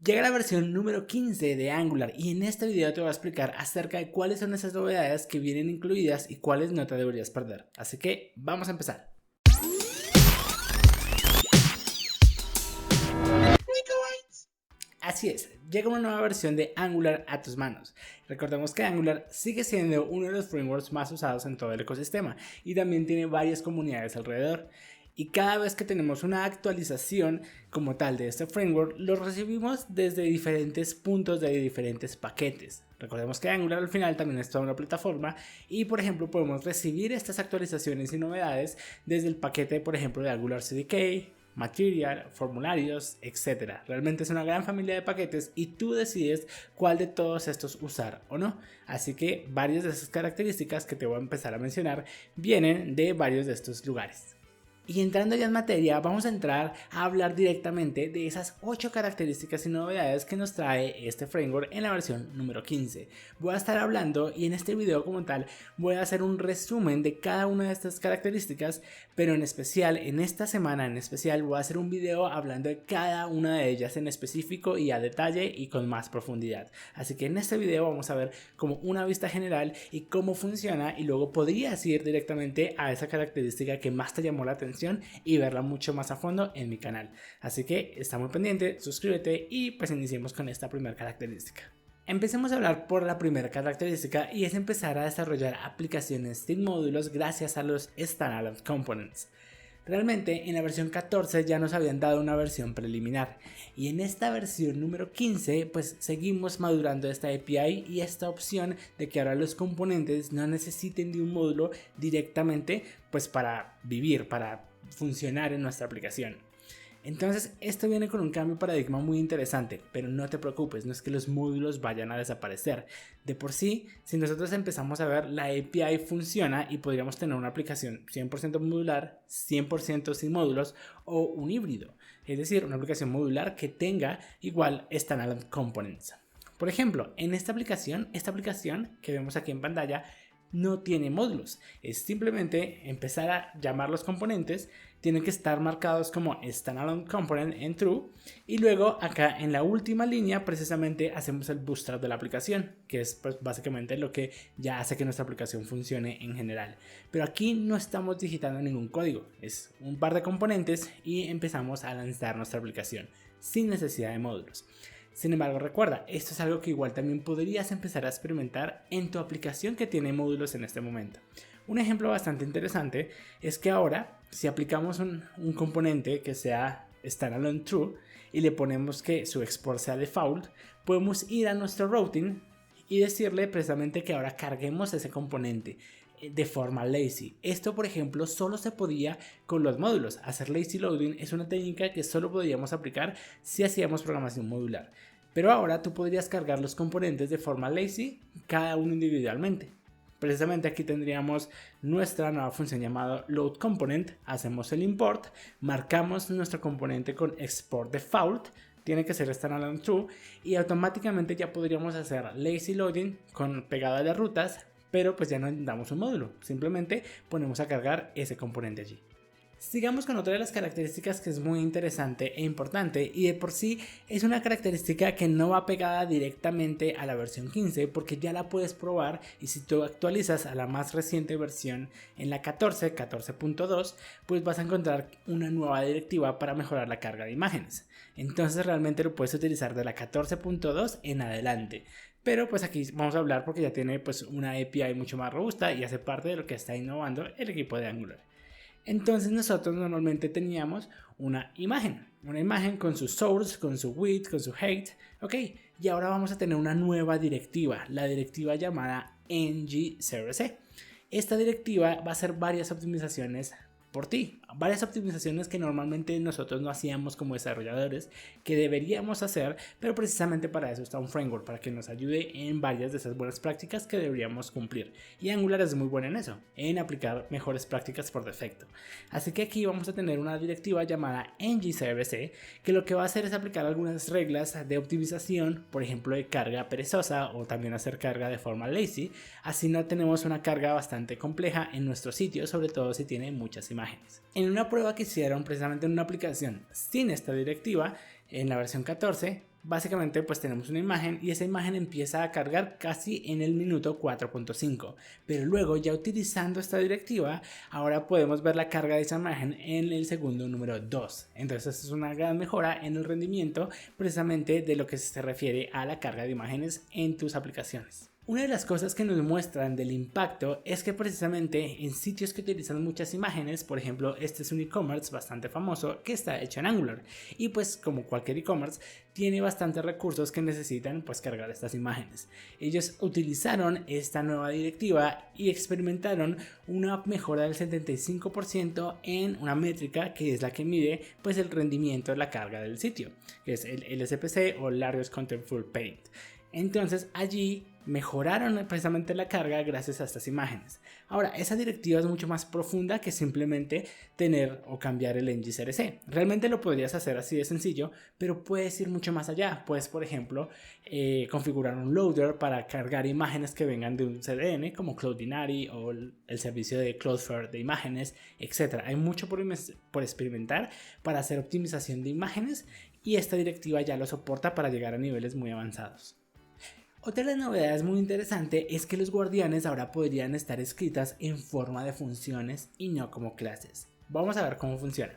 Llega la versión número 15 de Angular y en este video te voy a explicar acerca de cuáles son esas novedades que vienen incluidas y cuáles no te deberías perder. Así que vamos a empezar. Así es, llega una nueva versión de Angular a tus manos. Recordemos que Angular sigue siendo uno de los frameworks más usados en todo el ecosistema y también tiene varias comunidades alrededor. Y cada vez que tenemos una actualización como tal de este framework, lo recibimos desde diferentes puntos de diferentes paquetes. Recordemos que Angular al final también es toda una plataforma y por ejemplo podemos recibir estas actualizaciones y novedades desde el paquete por ejemplo de Angular CDK, Material, formularios, etc. Realmente es una gran familia de paquetes y tú decides cuál de todos estos usar o no. Así que varias de esas características que te voy a empezar a mencionar vienen de varios de estos lugares. Y entrando ya en materia, vamos a entrar a hablar directamente de esas 8 características y novedades que nos trae este framework en la versión número 15. Voy a estar hablando y en este video como tal voy a hacer un resumen de cada una de estas características, pero en especial en esta semana voy a hacer un video hablando de cada una de ellas en específico y a detalle y con más profundidad. Así que en este video vamos a ver como una vista general y cómo funciona y luego podrías ir directamente a esa característica que más te llamó la atención y verla mucho más a fondo en mi canal. Así que está muy pendiente, suscríbete y pues iniciemos con esta primera característica. Empecemos a hablar por la primera característica y es empezar a desarrollar aplicaciones sin módulos gracias a los Standalone Components. Realmente en la versión 14 ya nos habían dado una versión preliminar y en esta versión número 15 pues seguimos madurando esta API y esta opción de que ahora los componentes no necesiten de un módulo directamente pues para vivir, para funcionar en nuestra aplicación. Entonces esto viene con un cambio de paradigma muy interesante, pero no te preocupes, no es que los módulos vayan a desaparecer. De por sí, si nosotros empezamos a ver, la API funciona y podríamos tener una aplicación 100% modular, 100% sin módulos o un híbrido, es decir, una aplicación modular que tenga igual Standalone Components. Por ejemplo, en esta aplicación que vemos aquí en pantalla, no tiene módulos, es simplemente empezar a llamar los componentes, tienen que estar marcados como Standalone Component en True y luego acá en la última línea precisamente hacemos el bootstrap de la aplicación, que es pues básicamente lo que ya hace que nuestra aplicación funcione en general. Pero aquí no estamos digitando ningún código, es un par de componentes y empezamos a lanzar nuestra aplicación sin necesidad de módulos. Sin embargo, recuerda, esto es algo que igual también podrías empezar a experimentar en tu aplicación que tiene módulos en este momento. Un ejemplo bastante interesante es que ahora, si aplicamos un componente que sea Standalone True y le ponemos que su export sea default, podemos ir a nuestro routing y decirle precisamente que ahora carguemos ese componente de forma lazy. Esto por ejemplo solo se podía con los módulos. Hacer lazy loading es una técnica que solo podíamos aplicar si hacíamos programación modular, pero ahora tú podrías cargar los componentes de forma lazy, cada uno individualmente. Precisamente aquí tendríamos nuestra nueva función llamada load component, hacemos el import, marcamos nuestro componente con export default, tiene que ser standalone true y automáticamente ya podríamos hacer lazy loading con pegada de rutas, pero pues ya no necesitamos un módulo, simplemente ponemos a cargar ese componente allí. Sigamos con otra de las características que es muy interesante e importante y de por sí es una característica que no va pegada directamente a la versión 15 porque ya la puedes probar y si tú actualizas a la más reciente versión en la 14.2 pues vas a encontrar una nueva directiva para mejorar la carga de imágenes. Entonces realmente lo puedes utilizar de la 14.2 en adelante. Pero pues aquí vamos a hablar porque ya tiene pues una API mucho más robusta y hace parte de lo que está innovando el equipo de Angular. Entonces nosotros normalmente teníamos una imagen con su source, con su width, con su height, ok, y ahora vamos a tener una nueva directiva, la directiva llamada ng-crc. Esta directiva va a hacer varias optimizaciones por ti, varias optimizaciones que normalmente nosotros no hacíamos como desarrolladores, que deberíamos hacer, pero precisamente para eso está un framework, para que nos ayude en varias de esas buenas prácticas que deberíamos cumplir. Y Angular es muy bueno en eso, en aplicar mejores prácticas por defecto. Así que aquí vamos a tener una directiva llamada ng-crc, que lo que va a hacer es aplicar algunas reglas de optimización, por ejemplo de carga perezosa o también hacer carga de forma lazy, así no tenemos una carga bastante compleja en nuestro sitio, sobre todo si tiene muchas imágenes. En una prueba que hicieron precisamente en una aplicación sin esta directiva, en la versión 14, básicamente pues tenemos una imagen y esa imagen empieza a cargar casi en el minuto 4.5, pero luego ya utilizando esta directiva ahora podemos ver la carga de esa imagen en el segundo número 2. Entonces es una gran mejora en el rendimiento precisamente de lo que se refiere a la carga de imágenes en tus aplicaciones. Una de las cosas que nos muestran del impacto es que precisamente en sitios que utilizan muchas imágenes, por ejemplo, este es un e-commerce bastante famoso que está hecho en Angular y pues como cualquier e-commerce tiene bastantes recursos que necesitan pues cargar estas imágenes. Ellos utilizaron esta nueva directiva y experimentaron una mejora del 75% en una métrica que es la que mide pues el rendimiento de la carga del sitio, que es el LSPC o Largest Contentful Paint. Entonces allí mejoraron precisamente la carga gracias a estas imágenes. Ahora, esa directiva es mucho más profunda que simplemente tener o cambiar el NGCRC. Realmente lo podrías hacer así de sencillo, pero puedes ir mucho más allá. Puedes, por ejemplo, configurar un loader para cargar imágenes que vengan de un CDN como Cloudinary o el servicio de Cloudflare de imágenes, etc. Hay mucho por experimentar para hacer optimización de imágenes y esta directiva ya lo soporta para llegar a niveles muy avanzados. Otra de las novedades muy interesante es que los guardianes ahora podrían estar escritas en forma de funciones y no como clases. Vamos a ver cómo funciona.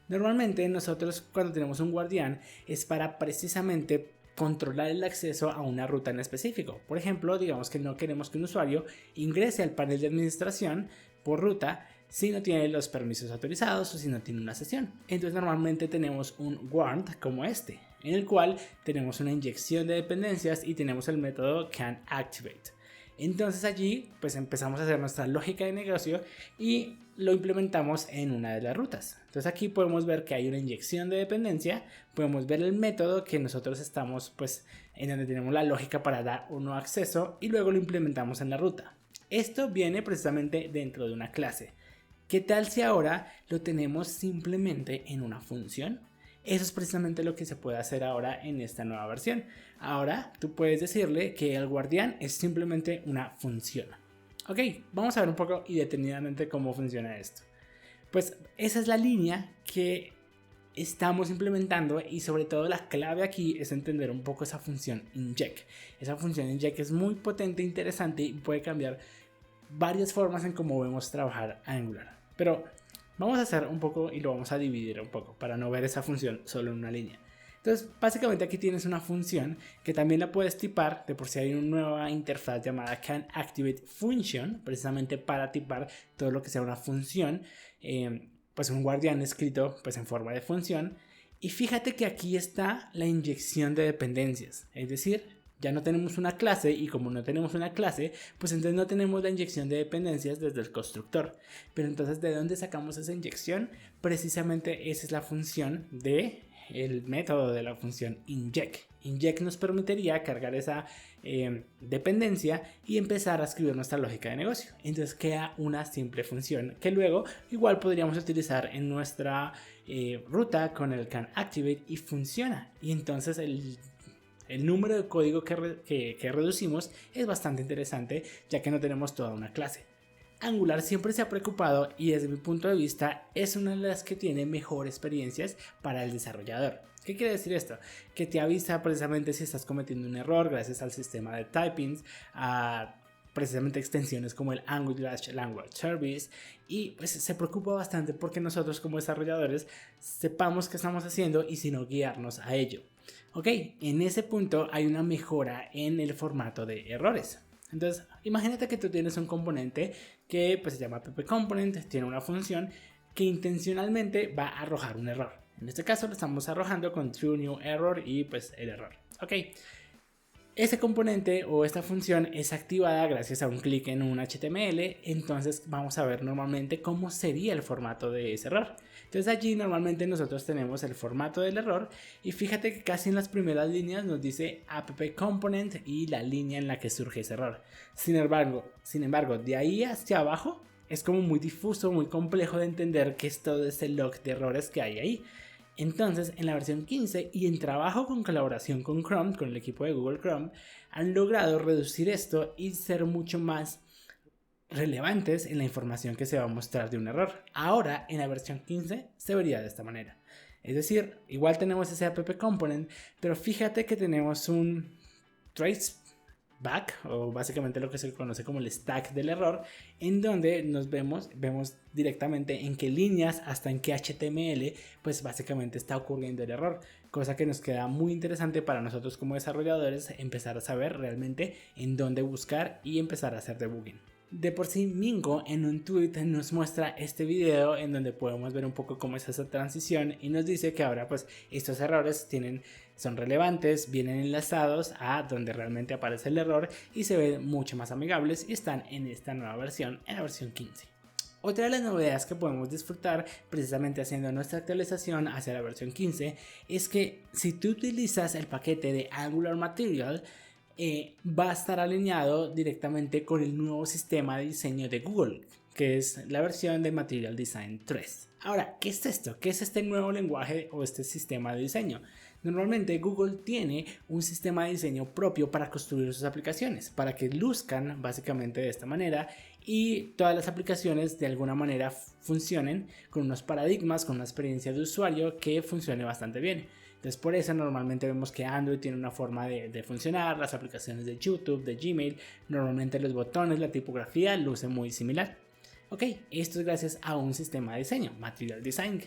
Normalmente nosotros cuando tenemos un guardián es para precisamente controlar el acceso a una ruta en específico. Por ejemplo, digamos que no queremos que un usuario ingrese al panel de administración por ruta si no tiene los permisos autorizados o si no tiene una sesión. Entonces normalmente tenemos un warrant como este, en el cual tenemos una inyección de dependencias y tenemos el método canActivate. Entonces allí pues empezamos a hacer nuestra lógica de negocio y lo implementamos en una de las rutas. Entonces aquí podemos ver que hay una inyección de dependencia, podemos ver el método que nosotros estamos pues en donde tenemos la lógica para dar un nuevo acceso y luego lo implementamos en la ruta. Esto viene precisamente dentro de una clase. ¿Qué tal si ahora lo tenemos simplemente en una función? Eso es precisamente lo que se puede hacer ahora en esta nueva versión. Ahora tú puedes decirle que el guardián es simplemente una función. Ok, vamos a ver un poco y detenidamente cómo funciona esto. Pues esa es la línea que estamos implementando y sobre todo la clave aquí es entender un poco esa función inject. Esa función inject es muy potente e interesante y puede cambiar varias formas en cómo vemos trabajar Angular. Pero vamos a hacer un poco y lo vamos a dividir un poco para no ver esa función solo en una línea. Entonces básicamente aquí tienes una función que también la puedes tipar, de por sí hay una nueva interfaz llamada canActivateFunction precisamente para tipar todo lo que sea una función, pues un guardián escrito pues en forma de función. Y fíjate que aquí está la inyección de dependencias, es decir, ya no tenemos una clase y como no tenemos una clase, pues entonces no tenemos la inyección de dependencias desde el constructor. Pero entonces, ¿de dónde sacamos esa inyección? Precisamente esa es la función de el método de la función inject. Inject nos permitiría cargar esa dependencia y empezar a escribir nuestra lógica de negocio. Entonces queda una simple función que luego igual podríamos utilizar en nuestra ruta con el canActivate y funciona. Y entonces el número de código que reducimos es bastante interesante ya que no tenemos toda una clase. Angular siempre se ha preocupado y desde mi punto de vista es una de las que tiene mejor experiencias para el desarrollador. ¿Qué quiere decir esto? Que te avisa precisamente si estás cometiendo un error gracias al sistema de typings, a precisamente extensiones como el Angular Language Service y pues se preocupa bastante porque nosotros como desarrolladores sepamos qué estamos haciendo y si no guiarnos a ello. Ok, en ese punto hay una mejora en el formato de errores. Entonces, imagínate que tú tienes un componente que pues, se llama ppComponent, tiene una función que intencionalmente va a arrojar un error. En este caso lo estamos arrojando con true new error y pues el error. Ok, ese componente o esta función es activada gracias a un clic en un HTML, entonces vamos a ver normalmente cómo sería el formato de ese error. Entonces allí normalmente nosotros tenemos el formato del error y fíjate que casi en las primeras líneas nos dice app-component y la línea en la que surge ese error. Sin embargo, de ahí hacia abajo es como muy difuso, muy complejo de entender qué es todo ese log de errores que hay ahí. Entonces, en la versión 15 y en trabajo con colaboración con Chrome, con el equipo de Google Chrome, han logrado reducir esto y ser mucho más relevantes en la información que se va a mostrar de un error. Ahora, en la versión 15 se vería de esta manera. Es decir, igual tenemos ese app component, pero fíjate que tenemos un traceback, o básicamente lo que se conoce como el stack del error, en donde vemos directamente en qué líneas hasta en qué HTML pues básicamente está ocurriendo el error, cosa que nos queda muy interesante para nosotros como desarrolladores empezar a saber realmente en dónde buscar y empezar a hacer debugging. De por sí, Mingo en un tweet nos muestra este video en donde podemos ver un poco cómo es esa transición y nos dice que ahora pues estos errores son relevantes, vienen enlazados a donde realmente aparece el error y se ven mucho más amigables y están en esta nueva versión, en la versión 15. Otra de las novedades que podemos disfrutar precisamente haciendo nuestra actualización hacia la versión 15 es que si tú utilizas el paquete de Angular Material, va a estar alineado directamente con el nuevo sistema de diseño de Google, que es la versión de Material Design 3. Ahora, ¿qué es esto? ¿Qué es este nuevo lenguaje o este sistema de diseño? Normalmente Google tiene un sistema de diseño propio para construir sus aplicaciones, para que luzcan básicamente de esta manera y todas las aplicaciones de alguna manera funcionen con unos paradigmas, con una experiencia de usuario que funcione bastante bien. Entonces por eso normalmente vemos que Android tiene una forma de funcionar, las aplicaciones de YouTube, de Gmail, normalmente los botones, la tipografía lucen muy similar. Ok, esto es gracias a un sistema de diseño, Material Design.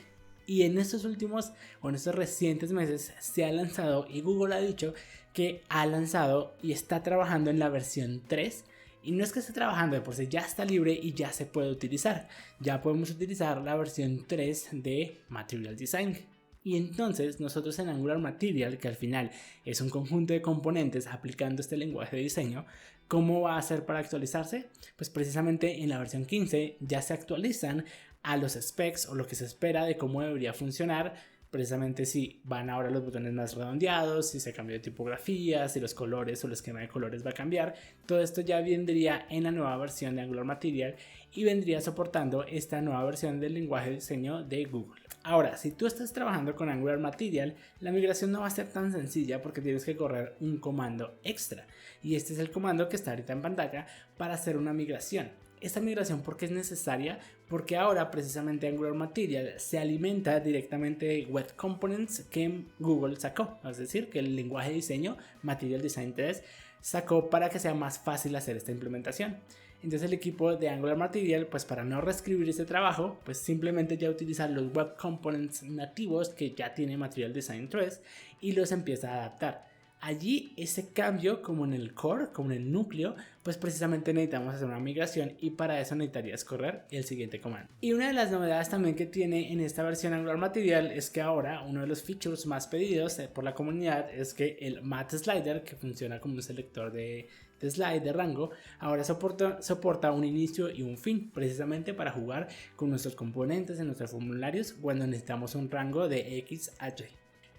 Y en estos últimos o en estos recientes meses se ha lanzado y Google ha dicho que ha lanzado y está trabajando en la versión 3. Y no es que esté trabajando de por sí, ya está libre y ya se puede utilizar. Ya podemos utilizar la versión 3 de Material Design. Y entonces nosotros en Angular Material, que al final es un conjunto de componentes aplicando este lenguaje de diseño, ¿cómo va a hacer para actualizarse? Pues precisamente en la versión 15 ya se actualizan a los specs o lo que se espera de cómo debería funcionar, precisamente si van ahora los botones más redondeados, si se cambió de tipografía, si los colores o el esquema de colores va a cambiar. Todo esto ya vendría en la nueva versión de Angular Material y vendría soportando esta nueva versión del lenguaje de diseño de Google. Ahora, si tú estás trabajando con Angular Material, la migración no va a ser tan sencilla porque tienes que correr un comando extra. Y este es el comando que está ahorita en pantalla para hacer una migración. Esta migración, ¿por qué es necesaria? Porque ahora precisamente Angular Material se alimenta directamente de Web Components que Google sacó. Es decir, que el lenguaje de diseño Material Design 3 sacó para que sea más fácil hacer esta implementación. Entonces el equipo de Angular Material, pues para no reescribir este trabajo, pues simplemente ya utiliza los Web Components nativos que ya tiene Material Design 3 y los empieza a adaptar. Allí ese cambio, como en el core, como en el núcleo, pues precisamente necesitamos hacer una migración y para eso necesitarías correr el siguiente comando. Y una de las novedades también que tiene en esta versión Angular Material es que ahora uno de los features más pedidos por la comunidad es que el Math Slider, que funciona como un selector de slide de rango, ahora soporta un inicio y un fin, precisamente para jugar con nuestros componentes en nuestros formularios cuando necesitamos un rango de X a Y.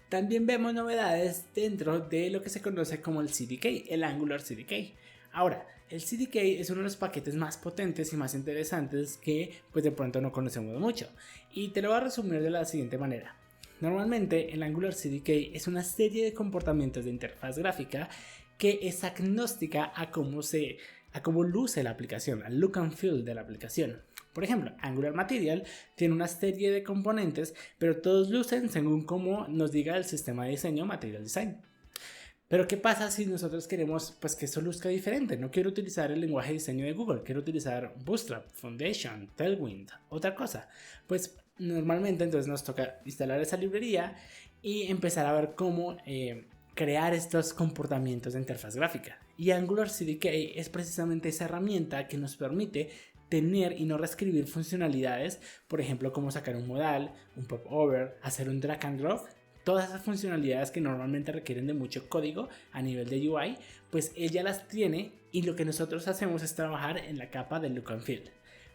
También vemos novedades dentro de lo que se conoce como el CDK, el Angular CDK. Ahora, el CDK es uno de los paquetes más potentes y más interesantes que pues de pronto no conocemos mucho. Y te lo voy a resumir de la siguiente manera. Normalmente el Angular CDK es una serie de comportamientos de interfaz gráfica que es agnóstica a cómo luce la aplicación, al look and feel de la aplicación. Por ejemplo, Angular Material tiene una serie de componentes, pero todos lucen según cómo nos diga el sistema de diseño Material Design. Pero ¿qué pasa si nosotros queremos pues, que eso luzca diferente? No quiero utilizar el lenguaje de diseño de Google, quiero utilizar Bootstrap, Foundation, Tailwind, otra cosa. Pues normalmente entonces nos toca instalar esa librería y empezar a ver cómo crear estos comportamientos de interfaz gráfica. Y Angular CDK es precisamente esa herramienta que nos permite tener y no reescribir funcionalidades, por ejemplo, como sacar un modal, un popover, hacer un drag and drop. Todas esas funcionalidades que normalmente requieren de mucho código a nivel de UI, pues ella las tiene y lo que nosotros hacemos es trabajar en la capa del look and feel.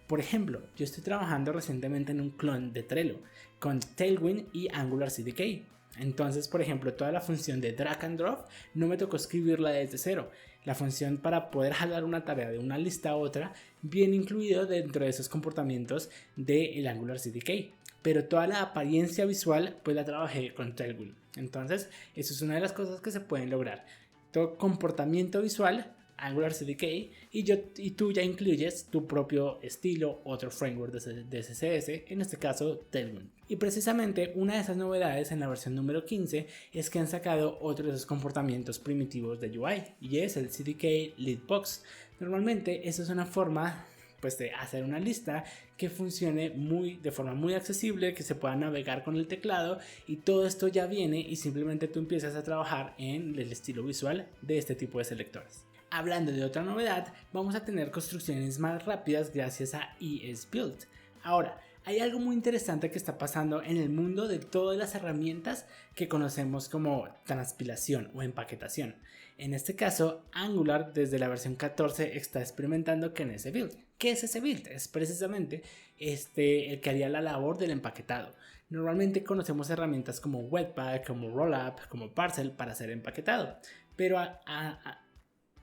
Por ejemplo, yo estoy trabajando recientemente en un clon de Trello con Tailwind y Angular CDK. Entonces, por ejemplo, toda la función de drag and drop no me tocó escribirla desde cero. La función para poder jalar una tarea de una lista a otra viene incluido dentro de esos comportamientos del Angular CDK. Pero toda la apariencia visual pues la trabajé con Tailwind. Entonces, eso es una de las cosas que se pueden lograr. Todo comportamiento visual Angular CDK y tú ya incluyes tu propio estilo, otro framework de CSS, en este caso Tailwind. Y precisamente una de esas novedades en la versión número 15 es que han sacado otro de esos comportamientos primitivos de UI y es el CDK Leadbox. Normalmente eso es una forma pues de hacer una lista que funcione de forma muy accesible, que se pueda navegar con el teclado, y todo esto ya viene y simplemente tú empiezas a trabajar en el estilo visual de este tipo de selectores. Hablando de otra novedad, vamos a tener construcciones más rápidas gracias a ESBuild. Ahora, hay algo muy interesante que está pasando en el mundo de todas las herramientas que conocemos como transpilación o empaquetación. En este caso, Angular desde la versión 14 está experimentando con ese build. ¿Qué es ese build? Es precisamente el que haría la labor del empaquetado. Normalmente conocemos herramientas como Webpack, como Rollup, como Parcel para hacer empaquetado, pero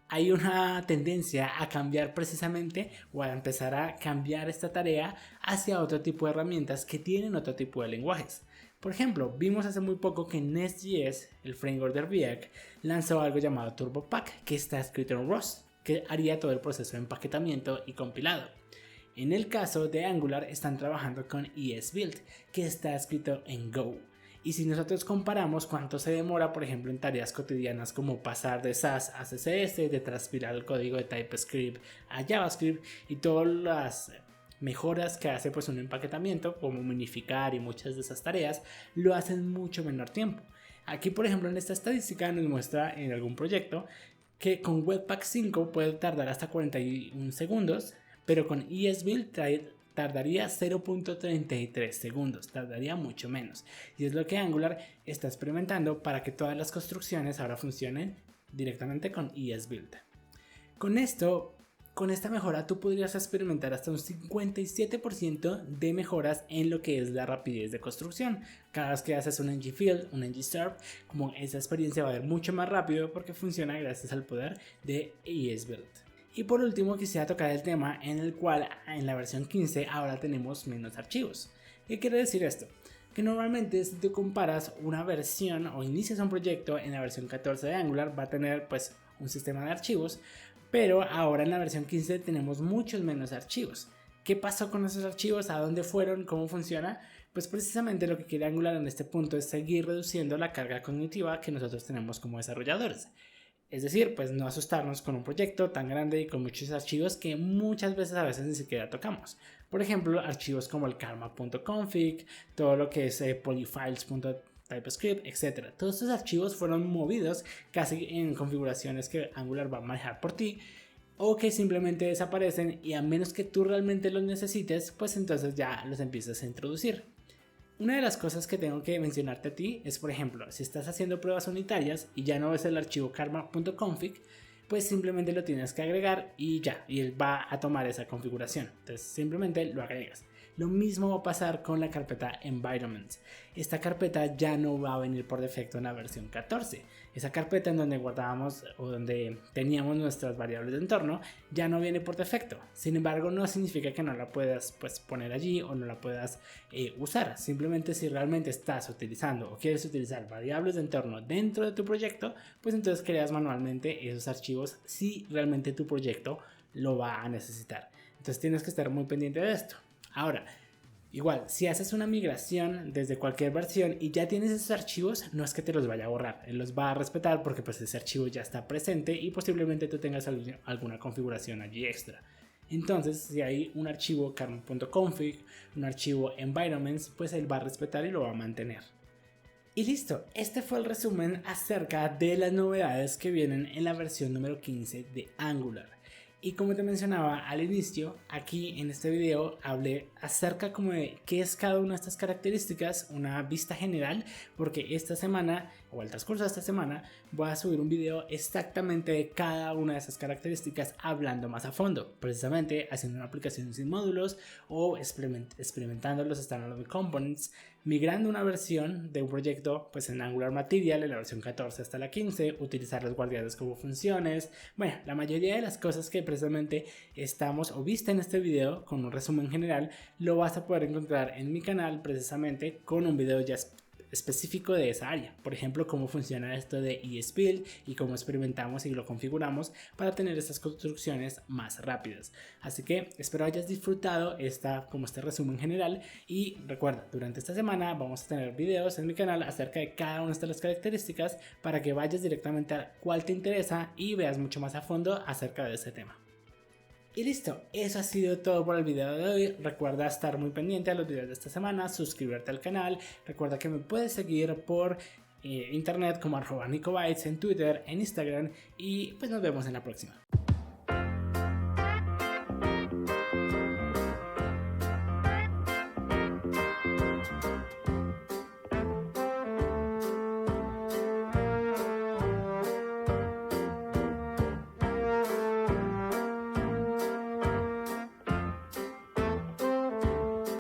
hay una tendencia a cambiar precisamente o a empezar a cambiar esta tarea hacia otro tipo de herramientas que tienen otro tipo de lenguajes. Por ejemplo, vimos hace muy poco que Nest.js, el framework de React, lanzó algo llamado TurboPack, que está escrito en Rust, que haría todo el proceso de empaquetamiento y compilado. En el caso de Angular están trabajando con ESBuild, que está escrito en Go. Y si nosotros comparamos cuánto se demora, por ejemplo, en tareas cotidianas como pasar de Sass a CSS, de transpilar el código de TypeScript a JavaScript y todas las mejoras que hace pues un empaquetamiento como minificar y muchas de esas tareas, lo hacen mucho menor tiempo. Aquí, por ejemplo, en esta estadística nos muestra en algún proyecto que con Webpack 5 puede tardar hasta 41 segundos, pero con ESBuild tardaría 0.33 segundos, tardaría mucho menos. Y es lo que Angular está experimentando para que todas las construcciones ahora funcionen directamente con ESBuild. Con esta mejora tú podrías experimentar hasta un 57% de mejoras en lo que es la rapidez de construcción. Cada vez que haces un ngField, un ngServe, como esa experiencia va a ir mucho más rápido porque funciona gracias al poder de ESBuild. Y por último quisiera tocar el tema en el cual en la versión 15 ahora tenemos menos archivos. ¿Qué quiere decir esto? Que normalmente si tú comparas una versión o inicias un proyecto en la versión 14 de Angular va a tener pues un sistema de archivos, pero ahora en la versión 15 tenemos muchos menos archivos. ¿Qué pasó con esos archivos? ¿A dónde fueron? ¿Cómo funciona? Pues precisamente lo que quiere Angular en este punto es seguir reduciendo la carga cognitiva que nosotros tenemos como desarrolladores. Es decir, pues no asustarnos con un proyecto tan grande y con muchos archivos que muchas veces ni siquiera tocamos. Por ejemplo, archivos como el karma.config, todo lo que es polyfiles.typescript, etc. Todos estos archivos fueron movidos casi en configuraciones que Angular va a manejar por ti, o que simplemente desaparecen y a menos que tú realmente los necesites, pues entonces ya los empiezas a introducir. Una de las cosas que tengo que mencionarte a ti es, por ejemplo, si estás haciendo pruebas unitarias y ya no ves el archivo karma.config, pues simplemente lo tienes que agregar y ya, y él va a tomar esa configuración. Entonces simplemente lo agregas. Lo mismo va a pasar con la carpeta environments. Esta carpeta ya no va a venir por defecto en la versión 14. Esa carpeta en donde guardábamos o donde teníamos nuestras variables de entorno ya no viene por defecto. Sin embargo, no significa que no la puedas pues, poner allí o no la puedas usar. Simplemente si realmente estás utilizando o quieres utilizar variables de entorno dentro de tu proyecto, pues entonces creas manualmente esos archivos si realmente tu proyecto lo va a necesitar. Entonces tienes que estar muy pendiente de esto. Ahora, igual, si haces una migración desde cualquier versión y ya tienes esos archivos, no es que te los vaya a borrar, él los va a respetar porque pues ese archivo ya está presente y posiblemente tú tengas alguna configuración allí extra. Entonces, si hay un archivo karma.config, un archivo environments, pues él va a respetar y lo va a mantener. Y listo, este fue el resumen acerca de las novedades que vienen en la versión número 15 de Angular. Y como te mencionaba al inicio, aquí en este video hablé acerca como de qué es cada una de estas características, una vista general, porque esta semana o al transcurso de esta semana voy a subir un video exactamente de cada una de esas características hablando más a fondo, precisamente haciendo una aplicación sin módulos o experimentando los standalone components, migrando una versión de un proyecto pues en Angular Material en la versión 14 hasta la 15, utilizar los guardianes como funciones, bueno, la mayoría de las cosas que precisamente estamos o viste en este video con un resumen general lo vas a poder encontrar en mi canal precisamente con un video ya específico de esa área. Por ejemplo, cómo funciona esto de ESBuild y cómo experimentamos y lo configuramos para tener estas construcciones más rápidas. Así que espero hayas disfrutado como este resumen general, y recuerda, durante esta semana vamos a tener videos en mi canal acerca de cada una de las características para que vayas directamente a cuál te interesa y veas mucho más a fondo acerca de ese tema. Y listo, eso ha sido todo por el video de hoy. Recuerda estar muy pendiente a los videos de esta semana, suscribirte al canal. Recuerda que me puedes seguir por internet como @NicoBytes en Twitter, en Instagram, y pues nos vemos en la próxima.